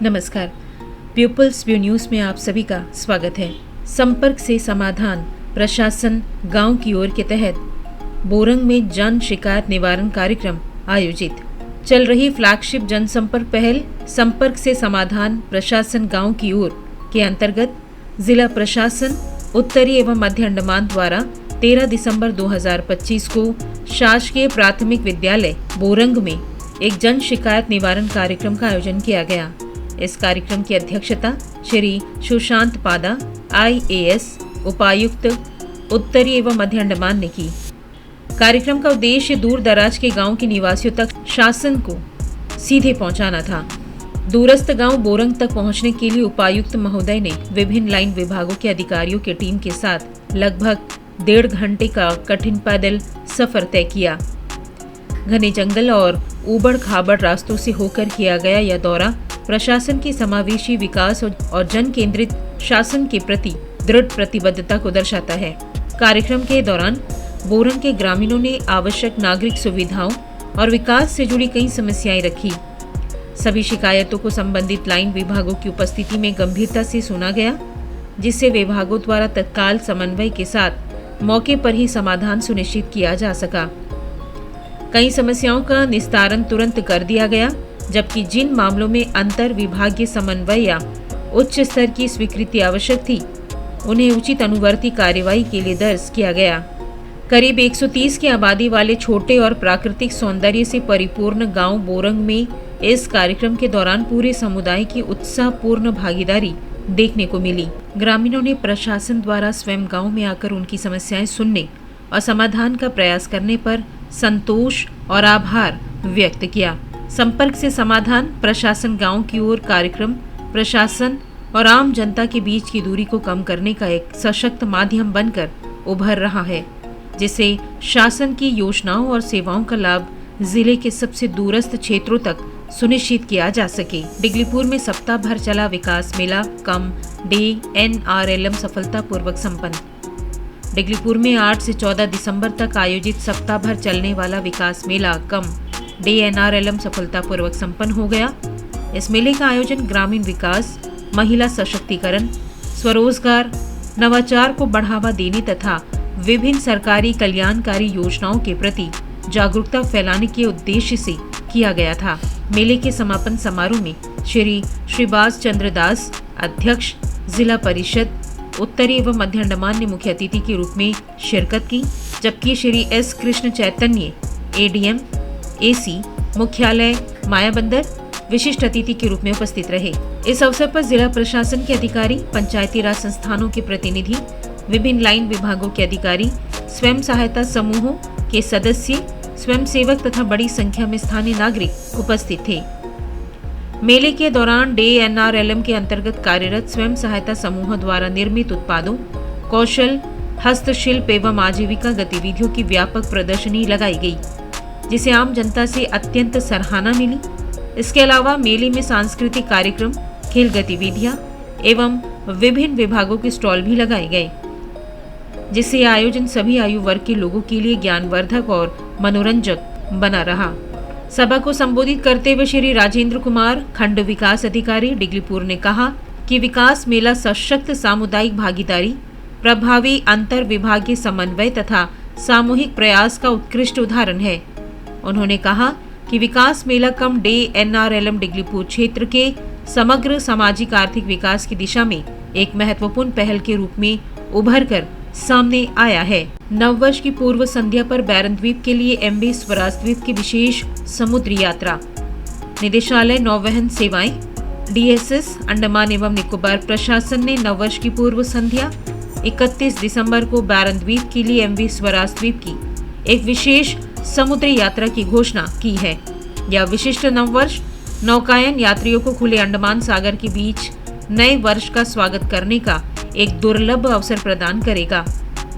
नमस्कार। Peoples view news में आप सभी का स्वागत है। संपर्क से समाधान प्रशासन गांव की ओर के तहत बोरंग में जन शिकायत निवारण कार्यक्रम आयोजित। चल रही फ्लैगशिप जनसंपर्क पहल संपर्क से समाधान प्रशासन गांव की ओर के अंतर्गत जिला प्रशासन उत्तरी एवं मध्य अंडमान द्वारा 13 दिसंबर 2025 को शासकीय प्राथमिक विद्यालय बोरंग में एक जन शिकायत निवारण कार्यक्रम का आयोजन किया गया। इस कार्यक्रम की अध्यक्षता श्री सुशांत पादा IAS उपायुक्त उत्तरी एवं मध्य अंडमान ने की। कार्यक्रम का उद्देश्य दूर दराज के गांव के निवासियों तक शासन को सीधे पहुंचाना था। दूरस्थ गांव बोरंग तक पहुंचने के लिए उपायुक्त महोदय ने विभिन्न लाइन विभागों के अधिकारियों की टीम के साथ लगभग 1.5 घंटे का कठिन पैदल सफर तय किया। घने जंगल और ऊबड़ खाबड़ रास्तों से होकर किया गया यह दौरा प्रशासन की समावेशी विकास और जन केंद्रित शासन के प्रति दृढ़ प्रतिबद्धता को दर्शाता है। कार्यक्रम के दौरान बोरंग के ग्रामीणों ने आवश्यक नागरिक सुविधाओं और विकास से जुड़ी कई समस्याएं रखी। सभी शिकायतों को संबंधित लाइन विभागों की उपस्थिति में गंभीरता से सुना गया, जिससे विभागों द्वारा तत्काल समन्वय के साथ मौके पर ही समाधान सुनिश्चित किया जा सका। कई समस्याओं का निस्तारण तुरंत कर दिया गया, जबकि जिन मामलों में अंतर विभागीय समन्वय या उच्च स्तर की स्वीकृति आवश्यक थी, उन्हें उचित अनुवर्ती कार्यवाही के लिए दर्ज किया गया। करीब 130 की आबादी वाले छोटे और प्राकृतिक सौंदर्य से परिपूर्ण गांव बोरंग में इस कार्यक्रम के दौरान पूरे समुदाय की उत्साहपूर्ण भागीदारी देखने को मिली। ग्रामीणों ने प्रशासन द्वारा स्वयं गांव में आकर उनकी समस्याएं सुनने और समाधान का प्रयास करने पर संतोष और आभार व्यक्त किया। संपर्क से समाधान प्रशासन गांव की ओर कार्यक्रम प्रशासन और आम जनता के बीच की दूरी को कम करने का एक सशक्त माध्यम बनकर उभर रहा है, जिससे शासन की योजनाओं और सेवाओं का लाभ जिले के सबसे दूरस्थ क्षेत्रों तक सुनिश्चित किया जा सके। डिगलीपुर में सप्ताह भर चला विकास मेला कम DNRLM सफलतापूर्वक संपन्न। डिगलीपुर में 8 से 14 दिसंबर तक आयोजित सप्ताह भर चलने वाला विकास मेला कम DNRLM सफलतापूर्वक संपन्न हो गया। इस मेले का आयोजन ग्रामीण विकास, महिला सशक्तिकरण, स्वरोजगार, नवाचार को बढ़ावा देने तथा विभिन्न सरकारी कल्याणकारी योजनाओं के प्रति जागरूकता फैलाने के उद्देश्य से किया गया था। मेले के समापन समारोह में श्री श्रीबाज चंद्र दास, अध्यक्ष जिला परिषद उत्तरी एवं मध्य अंडमान ने मुख्य अतिथि के रूप में शिरकत की, जबकि Shri S Krishna Chaitanya ADM AC मुख्यालय मायाबंदर विशिष्ट अतिथि के रूप में उपस्थित रहे। इस अवसर पर जिला प्रशासन के अधिकारी, पंचायती राज संस्थानों के प्रतिनिधि, विभिन्न लाइन विभागों के अधिकारी, स्वयं सहायता समूहों के सदस्य, स्वयं सेवक तथा बड़ी संख्या में स्थानीय नागरिक उपस्थित थे। मेले के दौरान DNRLM के अंतर्गत कार्यरत स्वयं सहायता समूहों द्वारा निर्मित उत्पादों, कौशल, हस्तशिल्प एवं आजीविका गतिविधियों की व्यापक प्रदर्शनी लगाई गई, जिसे आम जनता से अत्यंत सराहना मिली। इसके अलावा मेले में सांस्कृतिक कार्यक्रम, खेल गतिविधियां एवं विभिन्न विभागों के स्टॉल भी लगाए गए, जिससे आयोजन सभी आयु वर्ग के लोगों के लिए ज्ञानवर्धक और मनोरंजक बना रहा। सभा को संबोधित करते हुए श्री राजेंद्र कुमार, खंड विकास अधिकारी डिगलीपुर ने कहा कि विकास मेला सशक्त सामुदायिक भागीदारी, प्रभावी अंतर विभागीय समन्वय तथा सामूहिक प्रयास का उत्कृष्ट उदाहरण है। उन्होंने कहा कि विकास मेला कम DNRLM डिगलीपुर क्षेत्र के समग्र सामाजिक आर्थिक विकास की दिशा में एक महत्वपूर्ण पहल के रूप में उभर कर सामने आया है। नववर्ष की पूर्व संध्या पर बैरन द्वीप के लिए MV स्वराज द्वीप की विशेष समुद्री यात्रा, निदेशालय नौवहन सेवाएं DSS अंडमान एवं निकोबार प्रशासन ने नववर्ष की पूर्व संध्या 31 दिसंबर को बैरन द्वीप के लिए MV स्वराज द्वीप की एक विशेष समुद्री यात्रा की घोषणा की है। यह विशिष्ट नववर्ष नौकायन यात्रियों को खुले अंडमान सागर के बीच नए वर्ष का स्वागत करने का एक दुर्लभ अवसर प्रदान करेगा,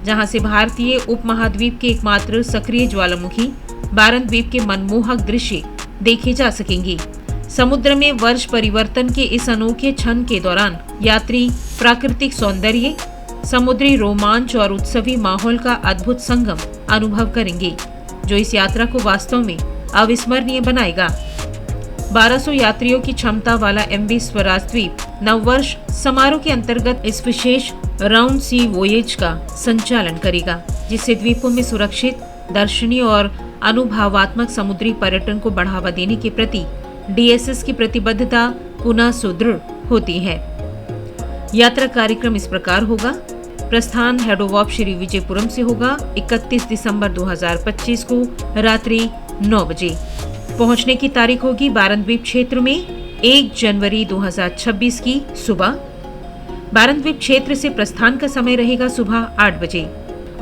जहां से भारतीय उपमहाद्वीप के एकमात्र सक्रिय ज्वालामुखी बैरन द्वीप के मनमोहक दृश्य देखे जा सकेंगे। समुद्र में वर्ष परिवर्तन के इस अनोखे क्षण के दौरान यात्री प्राकृतिक सौंदर्य, समुद्री रोमांच और उत्सवी माहौल का अद्भुत संगम अनुभव करेंगे, जो इस यात्रा को वास्तव में अविस्मरणीय बनाएगा। 1200 यात्रियों की क्षमता वाला MV स्वराज द्वीप नववर्ष समारोह के अंतर्गत इस विशेष राउंड सी वोयेज का संचालन करेगा, जिससे द्वीपों में सुरक्षित, दर्शनीय और अनुभवात्मक समुद्री पर्यटन को बढ़ावा देने के प्रति DSS की प्रतिबद्धता पुनः सुदृढ़ होती है। यात्रा कार्यक्रम इस प्रकार होगा। प्रस्थान हेड ऑफ श्री विजयपुरम से होगा 31 दिसंबर 2025 को रात्रि 9 बजे। पहुंचने की तारीख होगी बारनद्वीप क्षेत्र में 1 जनवरी 2026 की सुबह। बारनद्वीप क्षेत्र से प्रस्थान का समय रहेगा सुबह 8 बजे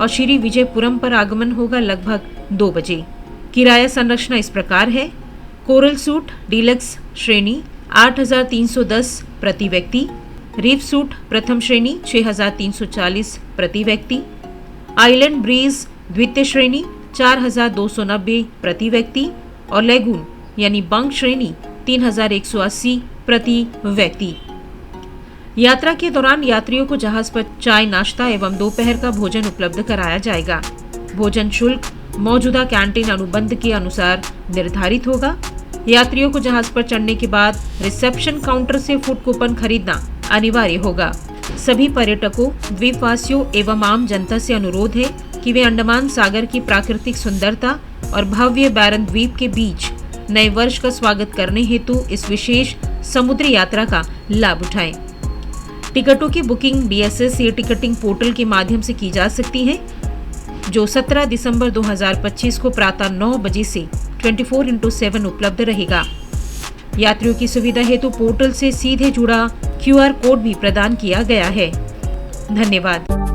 और श्री विजयपुरम पर आगमन होगा लगभग 2 बजे। किराया संरचना इस प्रकार है। कोरल सूट डीलक्स श्रेणी 8,310 प्रति व्यक्ति, रीफ सूट प्रथम श्रेणी 6,340 प्रति व्यक्ति, आइलैंड ब्रीज द्वितीय श्रेणी 4,290 प्रति व्यक्ति और लेगून यानी बंक श्रेणी 3,180 प्रति व्यक्ति। यात्रा के दौरान यात्रियों को जहाज पर चाय नाश्ता एवं दोपहर का भोजन उपलब्ध कराया जाएगा। भोजन शुल्क मौजूदा कैंटीन अनुबंध के अनुसार निर्धारित होगा। यात्रियों को जहाज पर चढ़ने के बाद रिसेप्शन काउंटर से फूड कूपन खरीदना अनिवार्य होगा। सभी पर्यटकों, द्वीपवासियों एवं आम जनता से अनुरोध है कि वे अंडमान सागर की प्राकृतिक सुंदरता और भव्य बारनद्वीप के बीच नए वर्ष का स्वागत करने हेतु इस विशेष समुद्री यात्रा का लाभ उठाएं। टिकटों की बुकिंग DSS या टिकटिंग पोर्टल के माध्यम से की जा सकती है, जो 17 दिसंबर 2025 को प्रातः 9 बजे से 24/7 उपलब्ध रहेगा। यात्रियों की सुविधा हेतु पोर्टल से सीधे जुड़ा QR कोड भी प्रदान किया गया है। धन्यवाद।